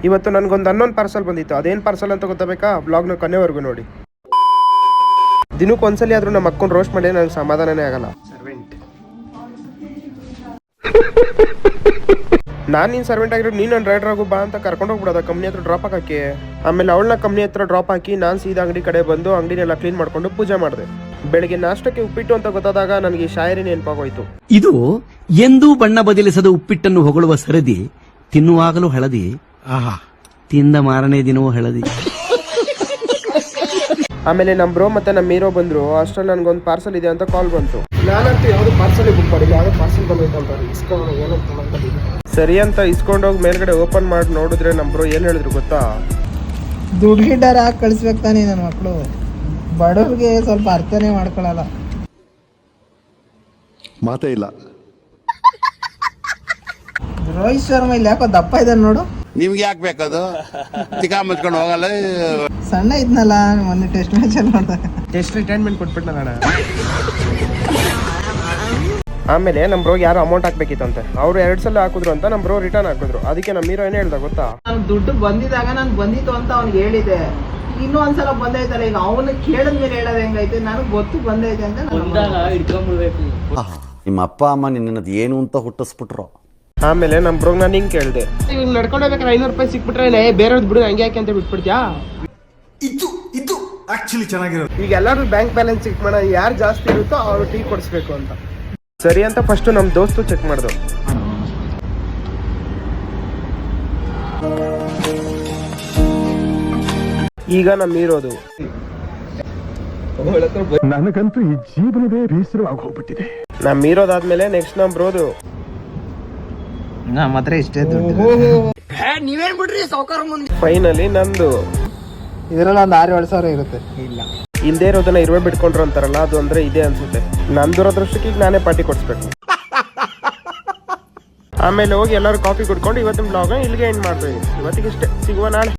ಇವತ್ತು ನನಗೊಂದು ಅನ್ನೊಂದು ಪಾರ್ಸಲ್ ಬಂದಿತ್ತು. ಅದೇನು ಪಾರ್ಸಲ್ ಅಂತ ಗೊತ್ತಾಗಬೇಕಾ? ಬ್ಲಾಗ್ನ ಕೊನೆವರೆಗೂ ನೋಡಿ. ದಿನಕ್ಕೆ ಒಂದ್ಸಲಿ ಆದರೂ ನಮ್ಮ ಅಕ್ಕನ ರೋಸ್ಟ್ ಮಾಡಿ ನನಗೆ ಸಮಾಧಾನನೇ ಆಗಲ್ಲ. ಸರ್ವೆಂಟ್ ನಾನು ನೀನು ಸರ್ವೆಂಟ್ ಆಗಿರೋ ನೀನು ನನ್ನ ರೈಡರ್ ಆಗು ಬಾ ಅಂತ ಕರ್ಕೊಂಡು ಹೋಗ್ಬಿಡೋದ ಕಂಪ್ನಿ ಹತ್ರ ಡ್ರಾಪ್ ಹಾಕಿ. ಆಮೇಲೆ ಅವಳನ್ನ ಕಂಪ್ನಿ ಹತ್ರ ಡ್ರಾಪ್ ಹಾಕಿ ನಾನು ಸೀದಾ ಅಂಗಡಿ ಕಡೆ ಬಂದು ಅಂಗಡಿನೆಲ್ಲ ಕ್ಲೀನ್ ಮಾಡ್ಕೊಂಡು ಪೂಜೆ ಮಾಡಿದೆ. ಬೆಳಿಗ್ಗೆ ನಾಷ್ಟಕ್ಕೆ ಉಪ್ಪಿಟ್ಟು ಅಂತ ಗೊತ್ತಾದಾಗ ನನಗೆ ಶಾಯರಿ ನೆನಪಾಗೋಯ್ತು. ಇದು ಎಂದೂ ಬಣ್ಣ ಬದಲಿಸದ ಉಪ್ಪಿಟ್ಟನ್ನು ಹೊಗಳುವ ಸರದಿ, ತಿನ್ನುವಾಗಲೂ ಹಳದಿ, ಆಹಾ ತಿಂದ ಮಾರನೇ ದಿನವೂ ಹಳದಿ. ಆಮೇಲೆ ನಮ್ಮ ಬ್ರೋ ಮತ್ತೆ ನಮ್ಮ ಹೀರೋ ಬಂದ್ರು. ಅಷ್ಟರಲ್ಲಿ ನನಗೊಂದು ಪಾರ್ಸಲ್ ಇದೆ ಅಂತ ಕಾಲ್ ಬಂತು. ನಾನಂತೂ ಯಾವುದು ಪಾರ್ಸಲ್ ಬುಕ್ ಮಾಡಿಲ್ಲ, ಯಾವುದೋ ಪಾರ್ಸಲ್ ಬಂದೈತಂತ ಇಸ್ಕೊಂಡು ಏನೋ ಸರಿ ಅಂತ ಇಸ್ಕೊಂಡೋಗಿ ಮೇಲ್ಗಡೆ ಓಪನ್ ಮಾಡಿ ನೋಡಿದ್ರೆ ನಮ್ಮ ಬ್ರೋ ಏನು ಹೇಳಿದ್ರು ಗೊತ್ತಾ? ದುಡ್ಡು ಗಿಡ್ಡಾರ ಹಾಕಿ ಕಳಿಸ್ಬೇಕು ತಾನೇ ನನ್ನ ಮಕ್ಕಳು. ಬಡವ್ರಿಗೆ ಸ್ವಲ್ಪ ಅರ್ಥನೇ ಮಾಡ್ಕೊಳಲ್ಲ. ಮಾತೇ ಇಲ್ಲ. ರೋಹಿತ್ ಶರ್ಮಾ ಇಲ್ಲಿ ಯಾಕೋ ದಪ್ಪ ಇದ್ದಾನೆ ನೋಡು. ನಿಮ್ಗೆ ಯಾಕೆ ಬೇಕದು? ತಿಕಾ ಮುಚ್ಕೊಂಡು ಹೋಗಲ್ಲ. ಸಣ್ಣ ಇದ್ನಲ್ಲ ಮೊನ್ನೆ ಟೆಸ್ಟ್ ಮ್ಯಾಚ್ ಅಲ್ಲಿ ನೋಡಿದಾಗ. ಟೆಸ್ಟ್ ರಿಟೈರ್ಮೆಂಟ್ ಕೊಟ್ಬಿಟ್ಟು ನಾನು. ಆಮೇಲೆ ನಮ್ಮ ಬ್ರೋಗೆ ಯಾರು ಅಮೌಂಟ್ ಹಾಕ್ಬೇಕಿತ್ತಂತೆ. ಅವ್ರು 2 ಸಲ ಹಾಕಿದ್ರು ಅಂತ ನಮ್ಮ ಬ್ರೋ ರಿಟರ್ನ್ ಹಾಕಿದ್ರು. ಅದಕ್ಕೆ ನಮ್ಮ ಹೀರೋ ಏನು ಹೇಳ್ದ ಗೊತ್ತಾ? ನಾನು ದುಡ್ಡು ಬಂದಿದಾಗ ನಾನು ಬಂದಿತ್ತು ಅಂತ ಅವ್ನಿಗೆ ಹೇಳಿದೆ. ಇನ್ನೂ ಒಂದ್ಸಲ ಬಂದೈತಲ್ಲ, ಈಗ ಅವನು ಕೇಳಿದ್ಮೇಲೆ ಹೇಳೋದು ಹೆಂಗೈತೆ? ನನಗೆ ಗೊತ್ತು ಬಂದೈತೆ ಅಂತ. ನಿಮ್ಮ ಅಪ್ಪ ಅಮ್ಮ ನಿನ್ನದು ಏನು ಅಂತ ಹುಟ್ಟಿಸ್ಬಿಟ್ರು. ಆಮೇಲೆ ನಮ್ಮ ಬ್ರೋಗ್ ನಾನು ಹಿಂಗೆ ಕೇಳಿದೆ, ಇವಾಗ ನಡ್ಕೊಂಡು ಹೋಗ್ಬೇಕಾದ್ರೆ 500 ರೂಪಾಯಿ ಸಿಕ್ಬಿಟ್ರೆ ಬೇರೆಯವ್ರದ್ದು ಬಿಡು ಹಂಗೆ ಯಾಕೆ ಅಂತ ಬಿಟ್ಬಿಡ್ತೀಯಾ? ಇದು ಆಕ್ಚುಲಿ ಚೆನ್ನಾಗಿರೋದು. ಈಗ ಎಲ್ಲರೂ ಬ್ಯಾಂಕ್ ಬ್ಯಾಲೆನ್ಸ್ ಚೆಕ್ ಮಾಡೋಣ, ಯಾರು ಜಾಸ್ತಿ ಇರುತ್ತೋ ಅವ್ರು ಟೀ ಕೊಡಿಸ್ಬೇಕು ಅಂತ. ಸರಿ ಅಂತ ಫಸ್ಟು ನಮ್ಮ ದೋಸ್ತು ಚೆಕ್ ಮಾಡ್ದು. ಈಗ ನಮ್ಮ ಹೀರೋದು. ನನಗಂತೂ ಈ ಜೀವನವೇ ಬೇಸರವಾಗಿ ಹೋಗ್ಬಿಟ್ಟಿದೆ. ನಮ್ಮ ಹೀರೋದಾದ್ಮೇಲೆ ನೆಕ್ಸ್ಟ್ ನಮ್ಮ ಬ್ರೋದು. ನಮ್ಮ ಹತ್ರ ಇಷ್ಟೇ ದುಡ್ಡು. ಫೈನಲಿ ನಂದು. ಇದರಲ್ಲಿ ಒಂದು 6-7 ಸಾವಿರ ಇರುತ್ತೆ. ಇಲ್ಲ ಇಲ್ದೇ ಇರೋದನ್ನ ಇರುವೆ ಬಿಟ್ಕೊಂಡ್ರು ಅಂತಾರಲ್ಲ, ಅದು ಅಂದ್ರೆ ಇದೆ ಅನ್ಸುತ್ತೆ. ನಂದಿರೋದ್ರಷ್ಟಕ್ಕೆ ಈಗ ನಾನೇ ಪಾರ್ಟಿ ಕೊಡಿಸ್ಬೇಕು. ಆಮೇಲೆ ಹೋಗಿ ಎಲ್ಲರೂ ಕಾಫಿ ಕುಡ್ಕೊಂಡು ಇವತ್ತಿನ ಬ್ಲಾಗ್ ಇಲ್ಲಿಗೆ ಎಂಡ್ ಮಾಡ್ತಾ ಇದೀನಿ. ಇವತ್ತಿಗೆ ಇಷ್ಟೇ, ಸಿಗುವ ನಾಳೆ.